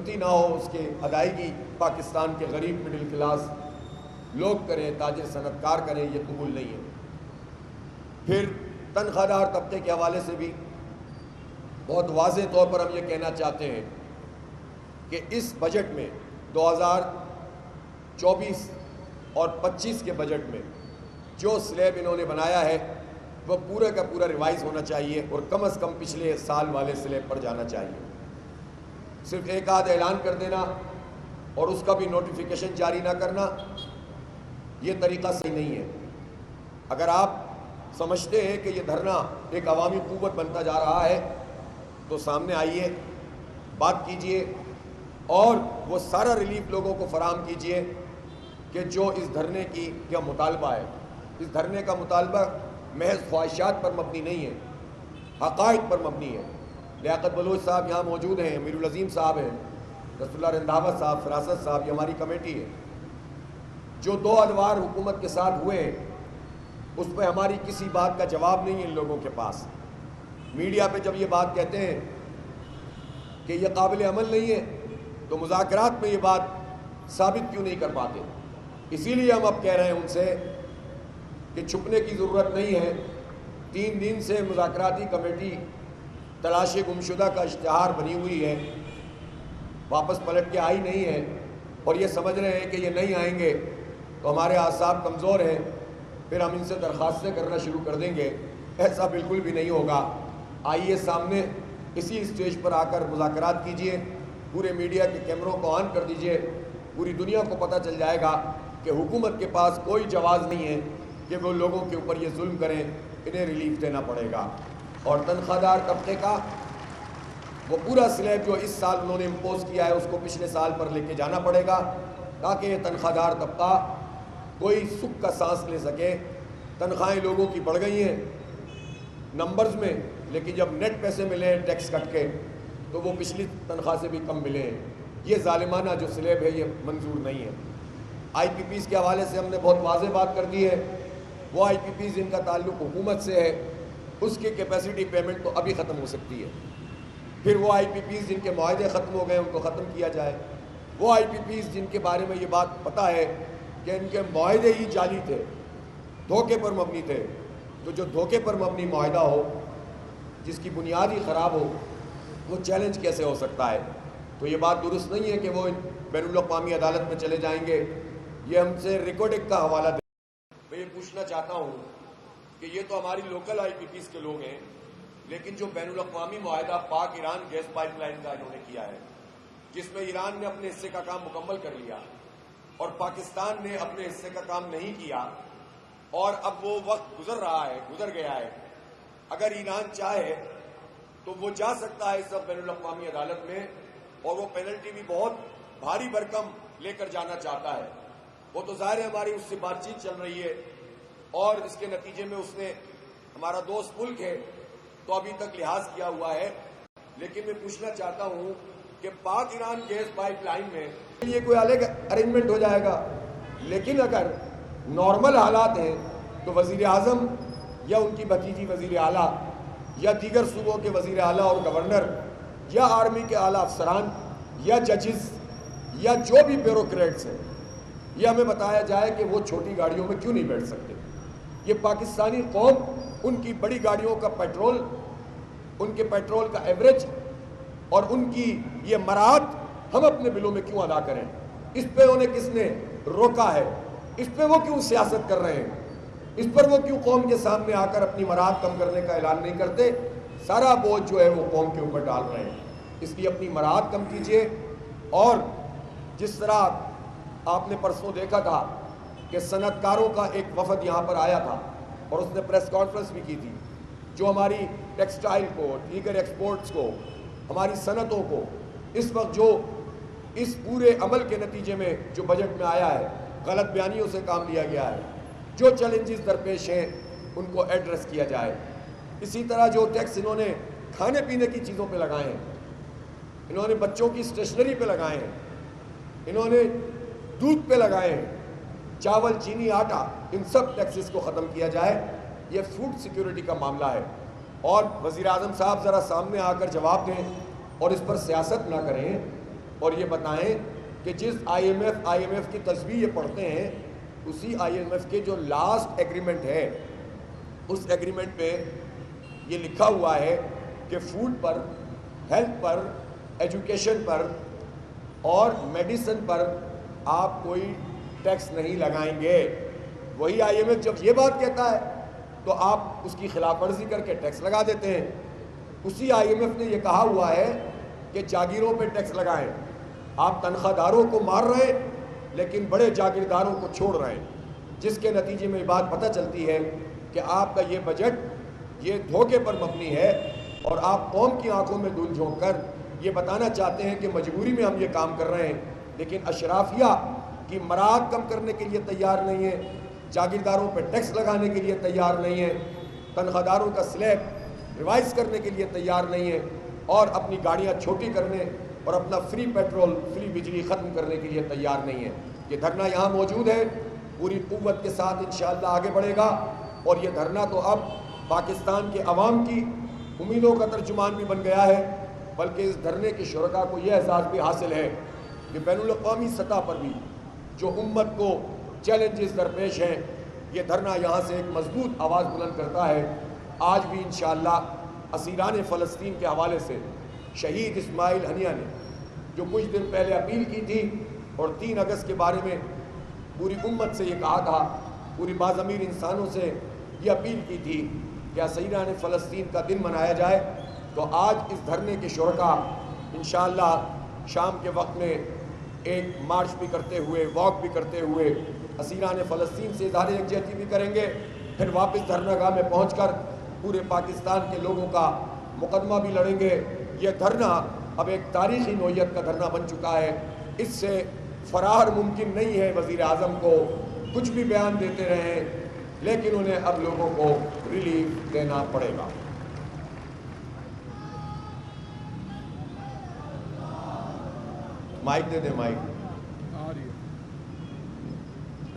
غلطی نہ ہو اس کے ادائیگی پاکستان کے غریب مڈل کلاس لوگ کریں، تاجر صنعت کار کریں، یہ قبول نہیں ہے۔ پھر تنخواہ دار طبقے کے حوالے سے بھی بہت واضح طور پر ہم یہ کہنا چاہتے ہیں کہ اس بجٹ میں 2024 اور 25 کے بجٹ میں جو سلیب انہوں نے بنایا ہے وہ پورا کا پورا ریوائز ہونا چاہیے اور کم از کم پچھلے سال والے سلیب پر جانا چاہیے۔ صرف ایک آدھ اعلان کر دینا اور اس کا بھی نوٹیفیکیشن جاری نہ کرنا، یہ طریقہ صحیح نہیں ہے۔ اگر آپ سمجھتے ہیں کہ یہ دھرنا ایک عوامی قوت بنتا جا رہا ہے تو سامنے آئیے، بات کیجئے اور وہ سارا ریلیف لوگوں کو فراہم کیجئے کہ جو اس دھرنے کی کیا مطالبہ ہے۔ اس دھرنے کا مطالبہ محض خواہشات پر مبنی نہیں ہے، حقائق پر مبنی ہے۔ لیاقت بلوچ صاحب یہاں موجود ہیں، امیر العظیم صاحب ہیں، رسول اللہ رنداوت صاحب، فراست صاحب، یہ ہماری کمیٹی ہے۔ جو 2 ادوار حکومت کے ساتھ ہوئے ہیں اس پہ ہماری کسی بات کا جواب نہیں ہے ان لوگوں کے پاس۔ میڈیا پہ جب یہ بات کہتے ہیں کہ یہ قابل عمل نہیں ہے تو مذاکرات میں یہ بات ثابت کیوں نہیں کر پاتے؟ اسی لیے ہم اب کہہ رہے ہیں ان سے کہ چھپنے کی ضرورت نہیں ہے۔ 3 دن سے مذاکراتی کمیٹی تلاش گمشدہ کا اشتہار بنی ہوئی ہے، واپس پلٹ کے آئی نہیں ہے، اور یہ سمجھ رہے ہیں کہ یہ نہیں آئیں گے تو ہمارے اعصاب کمزور ہیں، پھر ہم ان سے درخواستیں کرنا شروع کر دیں گے۔ ایسا بالکل بھی نہیں ہوگا۔ آئیے سامنے اسی اسٹیج پر آ کر مذاکرات کیجئے، پورے میڈیا کے کیمروں کو آن کر دیجئے، پوری دنیا کو پتہ چل جائے گا کہ حکومت کے پاس کوئی جواز نہیں ہے کہ وہ لوگوں کے اوپر یہ ظلم کریں، انہیں ریلیف دینا پڑے گا۔ اور تنخواہ دار طبقے کا وہ پورا سلیب جو اس سال انہوں نے امپوز کیا ہے اس کو پچھلے سال پر لے کے جانا پڑے گا تاکہ یہ تنخواہ دار طبقہ کوئی سکھ کا سانس لے سکے۔ تنخواہیں لوگوں کی بڑھ گئی ہیں نمبرز میں، لیکن جب نیٹ پیسے ملے ہیں ٹیکس کٹ کے تو وہ پچھلی تنخواہ سے بھی کم ملے ہیں۔ یہ ظالمانہ جو سلیب ہے یہ منظور نہیں ہے۔ آئی پی پیز کے حوالے سے ہم نے بہت واضح بات کر دی ہے۔ وہ آئی پی پیز جن کا تعلق حکومت سے ہے اس کی کیپیسٹی پیمنٹ تو ابھی ختم ہو سکتی ہے۔ پھر وہ آئی پی پیز جن کے معاہدے ختم ہو گئے ان کو ختم کیا جائے۔ وہ آئی پی پیز جن کے بارے میں یہ بات پتہ ہے کہ ان کے معاہدے ہی جعلی تھے، دھوکے پر مبنی تھے، تو جو دھوکے پر مبنی معاہدہ ہو جس کی بنیاد ہی خراب ہو وہ چیلنج کیسے ہو سکتا ہے؟ تو یہ بات درست نہیں ہے کہ وہ بین الاقوامی عدالت میں چلے جائیں گے۔ یہ ہم سے ریکارڈنگ کا حوالہ دیں۔ میں یہ پوچھنا چاہتا ہوں کہ یہ تو ہماری لوکل آئی پی پیز کے لوگ ہیں، لیکن جو بین الاقوامی معاہدہ پاک ایران گیس پائپ لائن کا انہوں نے کیا ہے، جس میں ایران نے اپنے حصے کا کام مکمل کر لیا اور پاکستان نے اپنے حصے کا کام نہیں کیا، اور اب وہ وقت گزر گیا ہے۔ اگر ایران چاہے تو وہ جا سکتا ہے اس وقت بین الاقوامی عدالت میں، اور وہ پینلٹی بھی بہت بھاری بھرکم لے کر جانا چاہتا ہے۔ وہ تو ظاہر ہے ہماری اس سے بات چیت چل رہی ہے اور اس کے نتیجے میں اس نے، ہمارا دوست ملک ہے تو ابھی تک لحاظ کیا ہوا ہے، لیکن میں پوچھنا چاہتا ہوں کہ پاک ایران گیس پائپ لائن میں یہ کوئی الگ ارینجمنٹ ہو جائے گا، لیکن اگر نارمل حالات ہیں تو وزیر اعظم یا ان کی بھتیجی وزیر اعلیٰ یا دیگر صوبوں کے وزیر اعلیٰ اور گورنر یا آرمی کے اعلیٰ افسران یا ججز یا جو بھی بیوروکریٹس ہیں، یہ ہمیں بتایا جائے کہ وہ چھوٹی گاڑیوں میں کیوں نہیں بیٹھ سکتے۔ یہ پاکستانی قوم ان کی بڑی گاڑیوں کا پیٹرول، ان کے پیٹرول کا ایوریج اور ان کی یہ مراعات ہم اپنے بلوں میں کیوں ادا کریں؟ اس پہ انہیں کس نے روکا ہے؟ اس پہ وہ کیوں سیاست کر رہے ہیں؟ اس پر وہ کیوں قوم کے سامنے آ کر اپنی مراعات کم کرنے کا اعلان نہیں کرتے؟ سارا بوجھ جو ہے وہ قوم کے اوپر ڈال رہے ہیں۔ اس لیے اپنی مراعات کم کیجئے، اور جس طرح آپ نے پرسوں دیکھا تھا کہ صنعت کاروں کا ایک وفد یہاں پر آیا تھا اور اس نے پریس کانفرنس بھی کی تھی، جو ہماری ٹیکسٹائل کو، دیگر ایکسپورٹس کو، ہماری صنعتوں کو اس وقت جو اس پورے عمل کے نتیجے میں جو بجٹ میں آیا ہے، غلط بیانیوں سے کام لیا گیا ہے، جو چیلنجز درپیش ہیں ان کو ایڈریس کیا جائے۔ اسی طرح جو ٹیکس انہوں نے کھانے پینے کی چیزوں پہ لگائے ہیں، انہوں نے بچوں کی اسٹیشنری پہ لگائے ہیں، انہوں نے دودھ پہ لگائے ہیں، چاول، چینی، آٹا، ان سب ٹیکسز کو ختم کیا جائے۔ یہ فوڈ سیکیورٹی کا معاملہ ہے، اور وزیر اعظم صاحب ذرا سامنے آ کر جواب دیں اور اس پر سیاست نہ کریں اور یہ بتائیں کہ جس آئی ایم ایف کی تصویر یہ پڑھتے ہیں اسی آئی ایم ایف کے جو لاسٹ ایگریمنٹ ہے اس ایگریمنٹ پہ یہ لکھا ہوا ہے کہ فوڈ پر، ہیلتھ پر، ایجوکیشن پر اور میڈیسن پر آپ کوئی ٹیکس نہیں لگائیں گے۔ وہی آئی ایم ایف جب یہ بات کہتا ہے تو آپ اس کی خلاف ورزی کر کے ٹیکس لگا دیتے ہیں۔ اسی آئی ایم ایف نے یہ کہا ہوا ہے کہ جاگیروں پہ ٹیکس لگائیں۔ آپ تنخواہ داروں کو مار رہے ہیں لیکن بڑے جاگیرداروں کو چھوڑ رہے ہیں، جس کے نتیجے میں یہ بات پتہ چلتی ہے کہ آپ کا یہ بجٹ یہ دھوکے پر مبنی ہے، اور آپ قوم کی آنکھوں میں دھول جھونک کر یہ بتانا چاہتے ہیں کہ مجبوری میں ہم یہ کام کر رہے ہیں، لیکن اشرافیہ کی مراعات کم کرنے کے لیے تیار نہیں ہے، جاگیرداروں پہ ٹیکس لگانے کے لیے تیار نہیں ہے، تنخواہ داروں کا سلیب ریوائز کرنے کے لیے تیار نہیں ہے، اور اپنی گاڑیاں چھوٹی کرنے اور اپنا فری پیٹرول، فری بجلی ختم کرنے کے لیے تیار نہیں ہے۔ یہ دھرنا یہاں موجود ہے، پوری قوت کے ساتھ انشاءاللہ آگے بڑھے گا، اور یہ دھرنا تو اب پاکستان کے عوام کی امیدوں کا ترجمان بھی بن گیا ہے، بلکہ اس دھرنے کے شرکاء کو یہ احساس بھی حاصل ہے کہ بین الاقوامی سطح پر بھی جو امت کو چیلنجز درپیش ہیں، یہ دھرنا یہاں سے ایک مضبوط آواز بلند کرتا ہے۔ آج بھی انشاءاللہ اسیران فلسطین کے حوالے سے شہید اسماعیل ہنیہ نے جو کچھ دن پہلے اپیل کی تھی، اور 3 اگست کے بارے میں پوری امت سے یہ کہا تھا، پوری باضمیر انسانوں سے یہ اپیل کی تھی کہ اسیران فلسطین کا دن منایا جائے، تو آج اس دھرنے کے شرکاء انشاءاللہ شام کے وقت میں ایک مارچ بھی کرتے ہوئے، واک بھی کرتے ہوئے اسیران فلسطین سے اظہار یکجہتی بھی کریں گے، پھر واپس دھرنا گاہ میں پہنچ کر پورے پاکستان کے لوگوں کا مقدمہ بھی لڑیں گے۔ یہ دھرنا اب ایک تاریخی نوعیت کا دھرنا بن چکا ہے، اس سے فرار ممکن نہیں ہے۔ وزیر اعظم کو کچھ بھی بیان دیتے رہیں لیکن انہیں اب لوگوں کو ریلیف دینا پڑے گا۔ مائک دے دیں، مائک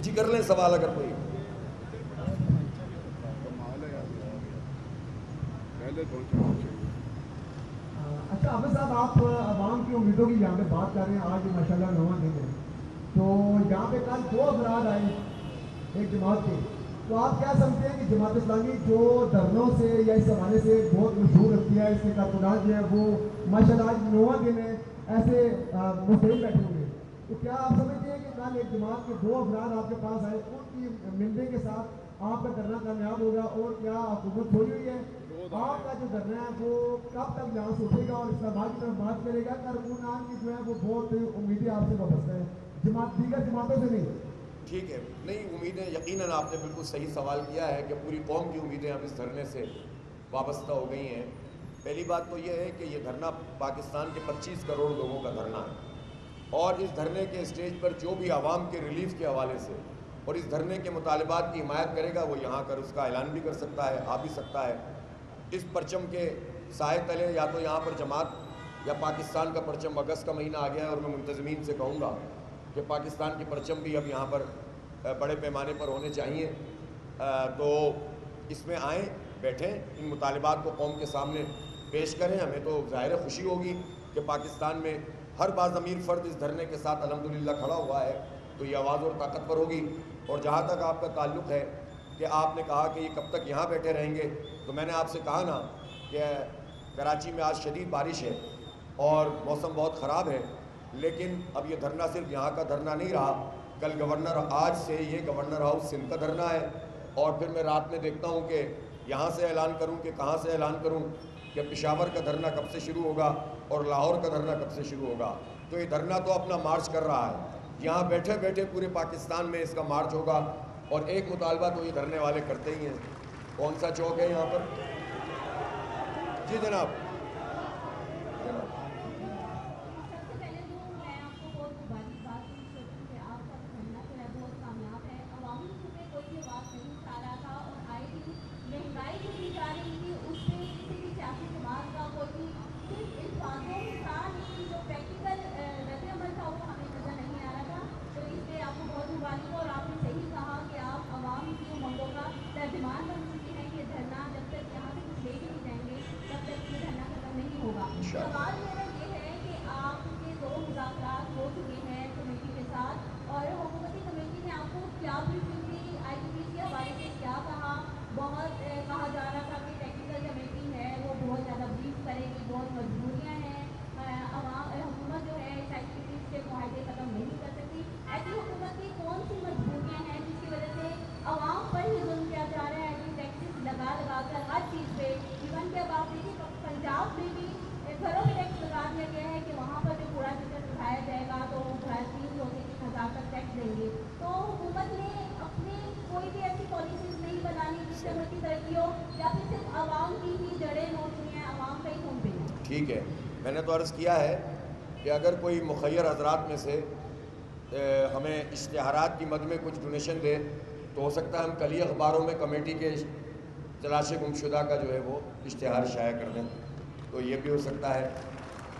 جی کر لیں سوال اگر کوئی۔ اچھا حافظ صاحب، آپ عوام کی امیدوں کی یہاں پہ بات کر رہے ہیں، آج ماشاءاللہ 9واں دن ہے، تو یہاں پہ کل 2 افراد آئے ایک جماعت کے، تو آپ کیا سمجھتے ہیں کہ جماعت اسلامی جو دھرنوں سے یا اس حوالے سے بہت مشہور رکھتی ہے، اس کے کارکنان جو ہے وہ ماشاءاللہ آج 9واں دن ہے ایسے مستعد بیٹھے ہوئے، تو کیا آپ سمجھتے ہیں کہ کل ایک جماعت کے 2 افراد آپ کے پاس آئے، ان کی ملنے کے ساتھ آپ کا دھرنا کامیاب ہوگا، اور کیا حکومت چھوڑی ہوئی ہے؟ آپ کا جو دھرنا ہے وہ کب تک یہاں سے اٹھے گا اور اسلام آباد کی طرف بات کرے گا؟ کارکنان کی جو ہے وہ بہت امیدیں آپ سے وابستہ ہیں، دیگر جماعتوں سے نہیں۔ ٹھیک ہے، نہیں امیدیں یقیناً آپ نے بالکل صحیح سوال کیا ہے کہ پوری قوم کی امیدیں اب اس دھرنے سے وابستہ ہو گئی ہیں۔ پہلی بات تو یہ ہے کہ یہ دھرنا پاکستان کے 25 کروڑ لوگوں کا دھرنا ہے، اور اس دھرنے کے اسٹیج پر جو بھی عوام کے ریلیف کے حوالے سے اور اس دھرنے کے مطالبات کی حمایت کرے گا، وہ یہاں کر اس کا اعلان بھی کر سکتا ہے، آ بھی سکتا ہے۔ اس پرچم کے سائے تلے یا تو یہاں پر جماعت یا پاکستان کا پرچم، اگست کا مہینہ آ گیا ہے اور میں منتظمین سے کہوں گا کہ پاکستان کے پرچم بھی اب یہاں پر بڑے پیمانے پر ہونے چاہیے، تو اس میں آئیں، بیٹھیں، ان مطالبات کو قوم کے سامنے پیش کریں۔ ہمیں تو ظاہر خوشی ہوگی کہ پاکستان میں ہر باضمیر فرد اس دھرنے کے ساتھ الحمدللہ کھڑا ہوا ہے، تو یہ آواز اور طاقتور ہوگی۔ اور جہاں تک آپ کا تعلق ہے کہ آپ نے کہا کہ یہ کب تک یہاں بیٹھے رہیں گے، تو میں نے آپ سے کہا نا کہ کراچی میں آج شدید بارش ہے اور موسم بہت خراب ہے، لیکن اب یہ دھرنا صرف یہاں کا دھرنا نہیں رہا، کل آج سے یہ گورنر ہاؤس سندھ کا دھرنا ہے، اور پھر میں رات میں دیکھتا ہوں کہ یہاں سے اعلان کروں کہ کہاں سے اعلان کروں کہ پشاور کا دھرنا کب سے شروع ہوگا اور لاہور کا دھرنا کب سے شروع ہوگا۔ تو یہ دھرنا تو اپنا مارچ کر رہا ہے، یہاں بیٹھے بیٹھے پورے پاکستان میں اس کا مارچ ہوگا، اور ایک مطالبہ تو یہ دھرنے والے کرتے ہی ہیں۔ کون سا چوک ہے یہاں پر؟ جی جناب۔ ٹھیک ہے. میں نے تو عرض کیا ہے کہ اگر کوئی مخیر حضرات میں سے ہمیں اشتہارات کی مد میں کچھ ڈونیشن دے تو ہو سکتا ہے ہم کل ہی اخباروں میں کمیٹی کے تلاش گمشدہ کا جو ہے وہ اشتہار شائع کر دیں, تو یہ بھی ہو سکتا ہے.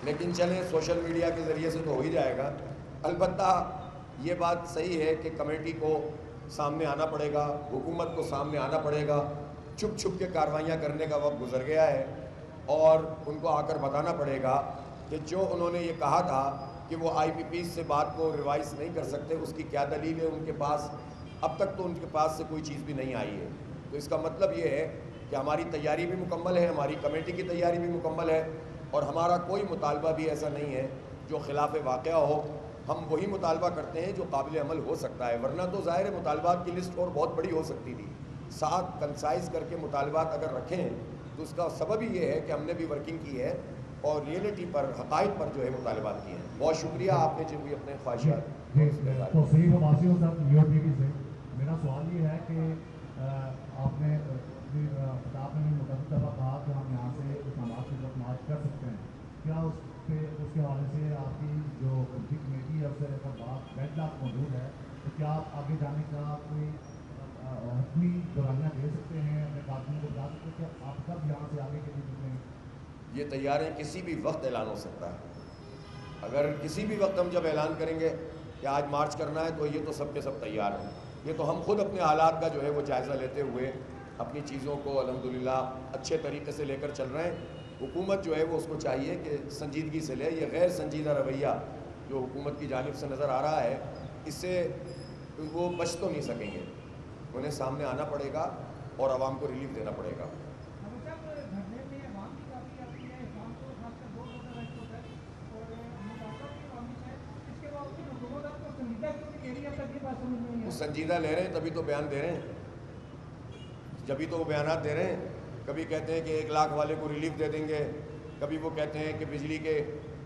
لیکن چلیں سوشل میڈیا کے ذریعے سے تو ہو ہی جائے گا. البتہ یہ بات صحیح ہے کہ کمیٹی کو سامنے آنا پڑے گا, حکومت کو سامنے آنا پڑے گا. چھپ چھپ کے کارروائیاں کرنے کا وقت گزر گیا ہے اور ان کو آ کر بتانا پڑے گا کہ جو انہوں نے یہ کہا تھا کہ وہ آئی پی پیز سے بات کو ریوائز نہیں کر سکتے, اس کی کیا دلیل ہے ان کے پاس. اب تک تو ان کے پاس سے کوئی چیز بھی نہیں آئی ہے. تو اس کا مطلب یہ ہے کہ ہماری تیاری بھی مکمل ہے, ہماری کمیٹی کی تیاری بھی مکمل ہے, اور ہمارا کوئی مطالبہ بھی ایسا نہیں ہے جو خلاف واقعہ ہو. ہم وہی مطالبہ کرتے ہیں جو قابل عمل ہو سکتا ہے, ورنہ تو ظاہر ہے مطالبات کی لسٹ اور بہت بڑی ہو سکتی تھی. 7 کنسائز کر کے مطالبات اگر رکھیں تو اس کا سبب ہی یہ ہے کہ ہم نے بھی ورکنگ کی ہے اور ریئلٹی پر, حقائق پر جو ہے مطالبات کیے ہیں. بہت شکریہ آپ نے جو بھی اپنے خواہشات. تو صحیح وباسی صاحب نیو ٹی وی سے میرا سوال یہ ہے کہ آپ نے خطاب میں متعدد دفعہ کہا کہ ہم یہاں سے اسلام آباد کی طرف مارچ کر سکتے ہیں. کیا اس کے حوالے سے آپ کی جو کمیٹی ہے اس سے بات بیڈ لاک موجود ہے, تو کیا آپ آگے جانے کا کوئی حتمی دورانیہ دے سکتے ہیں, اپنے کارکنوں کو بتا سکتے ہیں کہ آپ کب یہاں سے آگے کے لیے نکلیں گے؟ یہ تیار ہیں, کسی بھی وقت اعلان ہو سکتا ہے. اگر کسی بھی وقت ہم جب اعلان کریں گے کہ آج مارچ کرنا ہے تو یہ تو سب کے سب تیار ہیں. یہ تو ہم خود اپنے حالات کا جو ہے وہ جائزہ لیتے ہوئے اپنی چیزوں کو الحمدللہ اچھے طریقے سے لے کر چل رہے ہیں. حکومت جو ہے وہ اس کو چاہیے کہ سنجیدگی سے لے. یہ غیر سنجیدہ رویہ جو حکومت کی جانب سے نظر آ رہا ہے, اس سے وہ بچ تو نہیں سکیں گے. انہیں سامنے آنا پڑے گا اور عوام کو ریلیف دینا پڑے گا. وہ سنجیدہ لے رہے ہیں تبھی تو بیان دے رہے ہیں, جبھی تو وہ بیانات دے رہے ہیں. کبھی کہتے ہیں کہ 1 لاکھ والے کو ریلیف دے دیں گے, کبھی وہ کہتے ہیں کہ بجلی کے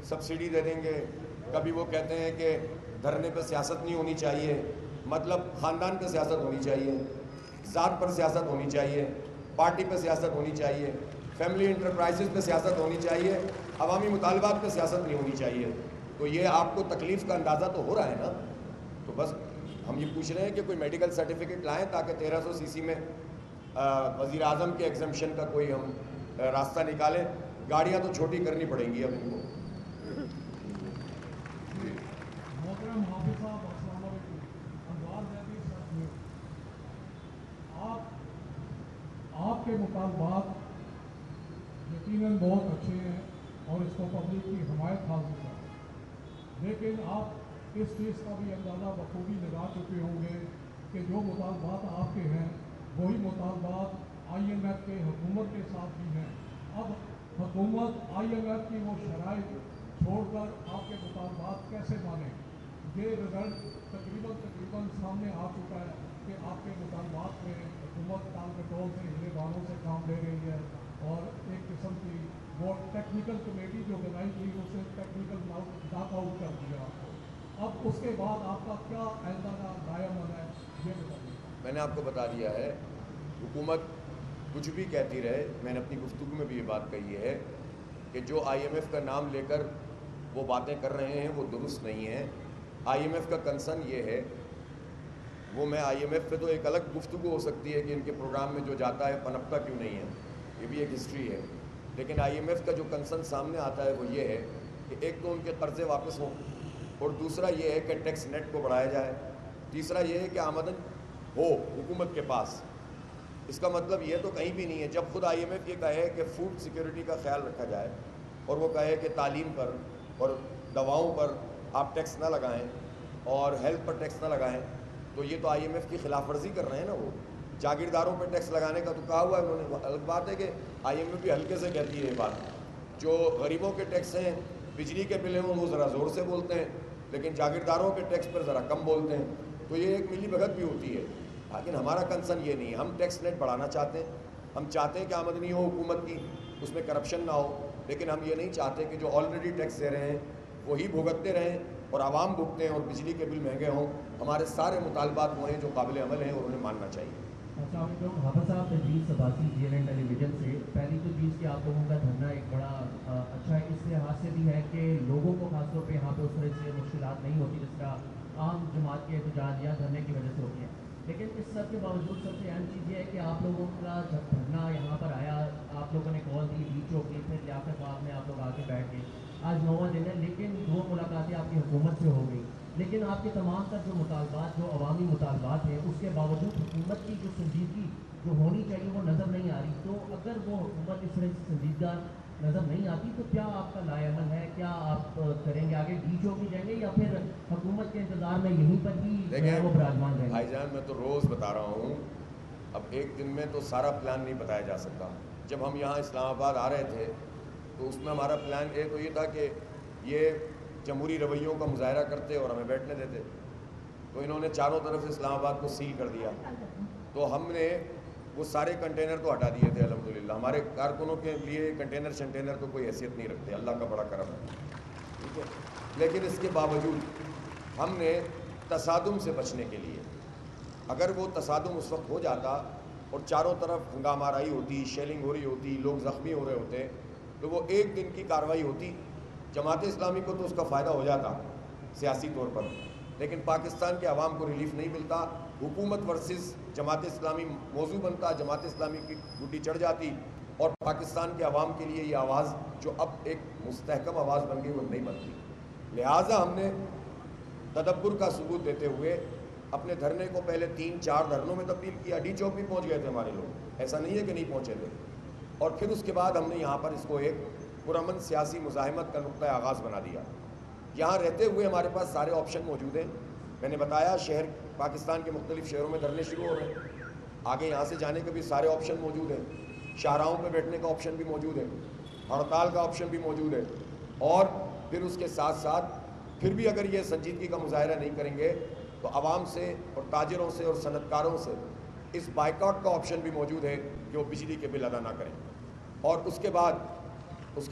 سبسڈی دے دیں گے, کبھی وہ کہتے ہیں کہ دھرنے پہ سیاست نہیں ہونی چاہیے. مطلب خاندان پہ سیاست ہونی چاہیے, ذات پر سیاست ہونی چاہیے, پارٹی پہ سیاست ہونی چاہیے, فیملی انٹرپرائزز پہ سیاست ہونی چاہیے, عوامی مطالبات پہ سیاست نہیں ہونی چاہیے. تو یہ آپ کو تکلیف کا اندازہ تو ہو رہا ہے نا. تو بس ہم یہ پوچھ رہے ہیں کہ کوئی میڈیکل سرٹیفکیٹ لائیں تاکہ 1300 cc میں وزیر اعظم کے ایگزمپشن کا کوئی ہم راستہ نکالیں. گاڑیاں تو چھوٹی کرنی پڑیں گی اب ان کو. محترم حافظ صاحب السلام علیکم. انوار زیدی صاحب, آپ کے مطالبات یقیناً بہت اچھے ہیں اور اس کو پبلک کی حمایت حاصل ہے, لیکن آپ اس چیز کا بھی اندازہ بخوبی لگا چکے ہوں گے کہ جو مطالبات آپ کے ہیں وہی مطالبات IMF کے حکومت کے ساتھ بھی ہیں. اب حکومت IMF کی وہ شرائط چھوڑ کر آپ کے مطالبات کیسے مانیں؟ یہ رزلٹ تقریباً سامنے آ چکا ہے کہ آپ کے مطالبات میں حکومت ٹال مٹول سے ہلے بانوں سے کام لے رہی ہے, اور ایک قسم کی وہ ٹیکنیکل کمیٹی جو بنائی تھی اسے ٹیکنیکل ڈاک آؤٹ کر دیا آپ کو. اب اس کے بعد آپ کا کیا آئندہ کا دائیں عمل ہے یہ بتائیے. میں نے آپ کو بتا دیا ہے, حکومت کچھ بھی کہتی رہے. میں نے اپنی گفتگو میں بھی یہ بات کہی ہے کہ جو IMF کا نام لے کر وہ باتیں کر رہے ہیں وہ درست نہیں ہیں. IMF کا کنسرن یہ ہے, وہ میں IMF پہ تو ایک الگ گفتگو ہو سکتی ہے کہ ان کے پروگرام میں جو جاتا ہے پنپتا کیوں نہیں ہے, یہ بھی ایک ہسٹری ہے. لیکن IMF کا جو کنسرن سامنے آتا ہے وہ یہ ہے کہ ایک تو ان کے قرضے واپس ہوں, اور دوسرا یہ ہے کہ ٹیکس نیٹ کو بڑھایا جائے, تیسرا یہ ہے کہ آمدن ہو حکومت کے پاس. اس کا مطلب یہ تو کہیں بھی نہیں ہے. جب خود IMF یہ کہے کہ فوڈ سیکیورٹی کا خیال رکھا جائے اور وہ کہے کہ تعلیم پر اور دواؤں پر آپ ٹیکس نہ لگائیں اور ہیلتھ پر ٹیکس نہ لگائیں, تو یہ تو IMF کی خلاف ورزی کر رہے ہیں نا. وہ جاگیرداروں پہ ٹیکس لگانے کا تو کہا ہوا ہے انہوں نے. الگ بات ہے کہ IMF بھی ہلکے سے کہتی ہے یہ بات. جو غریبوں کے ٹیکس ہیں, بجلی کے بل ہیں, وہ ذرا زور سے بولتے ہیں, لیکن جاگیرداروں کے ٹیکس پر ذرا کم بولتے ہیں. تو یہ ایک ملی بھگت بھی ہوتی ہے. لیکن ہمارا کنسرن یہ نہیں ہے. ہم ٹیکس نیٹ بڑھانا چاہتے ہیں, ہم چاہتے ہیں کہ آمدنی ہو حکومت کی, اس میں کرپشن نہ ہو, لیکن ہم یہ نہیں چاہتے کہ جو آلریڈی ٹیکس دے رہے ہیں وہی بھگتتے رہیں اور عوام بھگتے ہیں اور بجلی کے بل مہنگے ہوں. ہمارے سارے مطالبات وہ ہیں جو قابل عمل ہیں اور انہیں ماننا چاہیے. السلام علیکم. حافظ صاحب تجویز سباسی GNN ٹیلی ویژن سے. پہلی تو چیز کہ آپ لوگوں کا دھرنا ایک بڑا اچھا ہے، اس لحاظ سے بھی ہے کہ لوگوں کو خاص طور پہ یہاں پہ اس طرح سے مشکلات نہیں ہوتی جس طرح عام جماعت کے احتجاج یا دھرنے کی وجہ سے ہوتی ہیں. لیکن اس سب کے باوجود سب سے اہم چیز یہ ہے کہ آپ لوگوں کا جب دھرنا یہاں پر آیا، آپ لوگوں نے کال دی ڈی چوک کی، پھر لیاقت باغ میں آپ لوگ آ کے بیٹھ گئے. آج 9واں دن ہے، لیکن 2 ملاقاتیں آپ کی حکومت سے ہو گئی، لیکن آپ کے تمام تر جو مطالبات، جو عوامی مطالبات ہیں، اس کے باوجود حکومت کی جو سنجیدگی جو ہونی چاہیے وہ نظر نہیں آ رہی. تو اگر وہ حکومت اس طرح سے سنجیدہ نظر نہیں آتی تو کیا آپ کا لائے عمل ہے؟ کیا آپ کریں گے آگے ڈی چوک میں جائیں گے یا پھر حکومت کے انتظار میں یہیں پر ہی جو ہے وہ براجمان رہیں گے؟ بھائی جان میں تو روز بتا رہا ہوں، اب ایک دن میں تو سارا پلان نہیں بتایا جا سکتا. جب ہم یہاں اسلام آباد آ رہے تھے تو اس میں ہمارا پلان ایک تو یہ تھا کہ یہ جمہوری رویوں کا مظاہرہ کرتے اور ہمیں بیٹھنے دیتے. تو انہوں نے چاروں طرف سے اسلام آباد کو سیل کر دیا. تو ہم نے وہ سارے کنٹینر تو ہٹا دیے تھے الحمدللہ. ہمارے کارکنوں کے لیے کنٹینر شنٹینر تو کوئی حیثیت نہیں رکھتے، اللہ کا بڑا کرم ہے، ٹھیک ہے. لیکن اس کے باوجود ہم نے تصادم سے بچنے کے لیے، اگر وہ تصادم اس وقت ہو جاتا اور چاروں طرف ہنگامہ آرائی ہوتی، شیلنگ ہو رہی ہوتی، لوگ زخمی ہو رہے ہوتے، تو وہ ایک دن کی کارروائی ہوتی. جماعت اسلامی کو تو اس کا فائدہ ہو جاتا سیاسی طور پر، لیکن پاکستان کے عوام کو ریلیف نہیں ملتا. حکومت ورسز جماعت اسلامی موضوع بنتا، جماعت اسلامی کی گڈی چڑھ جاتی اور پاکستان کے عوام کے لیے یہ آواز جو اب ایک مستحکم آواز بن گئی وہ نہیں بنتی. لہٰذا ہم نے تدبر کا ثبوت دیتے ہوئے اپنے دھرنے کو پہلے 3-4 دھرنوں میں تبدیل کیا. ڈی چوک بھی پہنچ گئے تھے ہمارے لوگ، ایسا نہیں ہے کہ نہیں پہنچے تھے. اور پھر اس کے بعد ہم نے یہاں پر اس کو ایک پرامن سیاسی مزاحمت کا نقطۂ آغاز بنا دیا. یہاں رہتے ہوئے ہمارے پاس سارے آپشن موجود ہیں. میں نے بتایا شہر پاکستان کے مختلف شہروں میں دھرنے شروع ہو رہے ہیں. آگے یہاں سے جانے کے بھی سارے آپشن موجود ہیں. شاہراہوں پہ بیٹھنے کا آپشن بھی موجود ہے، ہڑتال کا آپشن بھی موجود ہے. اور پھر اس کے ساتھ ساتھ پھر بھی اگر یہ سنجیدگی کا مظاہرہ نہیں کریں گے تو عوام سے اور تاجروں سے اور صنعت کاروں سے اس بائیکاٹ کا آپشن بھی موجود ہے کہ وہ بجلی کے بل ادا نہ کریں. اور اس کے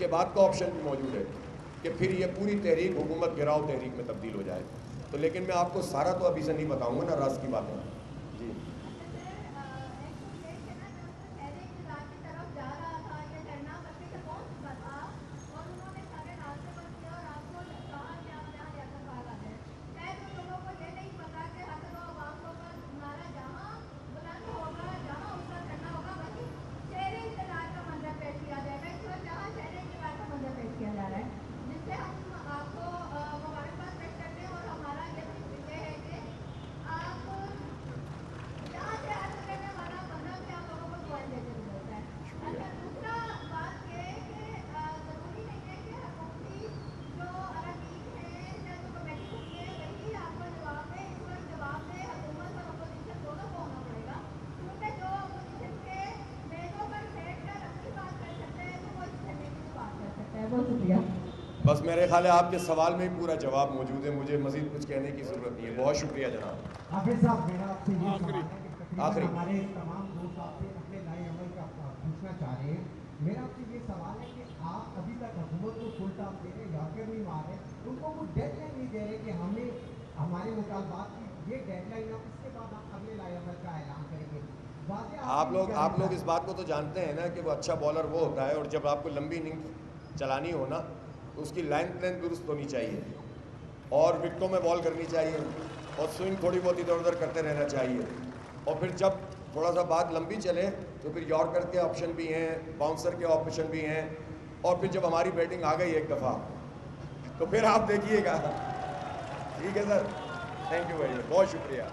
بعد کا آپشن بھی موجود ہے کہ پھر یہ پوری تحریک حکومت گراؤ تحریک میں تبدیل ہو جائے. تو لیکن میں آپ کو سارا تو ابھی سے نہیں بتاؤں گا نا، راز کی باتیں. جی بس میرے خیال ہے آپ کے سوال میں ہی پورا جواب موجود ہے، مجھے مزید کچھ کہنے کی ضرورت نہیں ہے. بہت شکریہ جناب. حافظ صاحب میرا آپ سے یہ سوال ہے کہ تقریباً آخری ہمارے تمام دوست آپ سے اپنے لائے عمل کا پوچھنا چاہ رہے ہیں. میرا آپ سے یہ سوال ہے کہ آپ ابھی تک حکومت کو فل ٹاپ دے رہے ہیں، یارکر نہیں مار رہے، ان کو کوئی ڈیڈ لائن نہیں دے رہے کہ ہمیں ہمارے مطالبات کی یہ ڈیڈ لائن ہے، اس کے بعد آپ اگلے لائے عمل کا اعلان کریں گے. آپ لوگ اس بات کو تو جانتے ہیں نا کہ وہ اچھا بالر وہ ہوتا ہے، اور جب آپ کو لمبی اننگ چلانی ہو نا تو اس کی لائن درست ہونی چاہیے اور وکٹوں میں بال کرنی چاہیے اور سوئنگ تھوڑی بہت ادھر ادھر کرتے رہنا چاہیے. اور پھر جب تھوڑا سا بات لمبی چلے تو پھر یارکر کے آپشن بھی ہیں، باؤنسر کے آپشن بھی ہیں. اور پھر جب ہماری بیٹنگ آ گئی ایک دفعہ تو پھر آپ دیکھیے گا. ٹھیک ہے سر، تھینک یو بھائی، بہت شکریہ.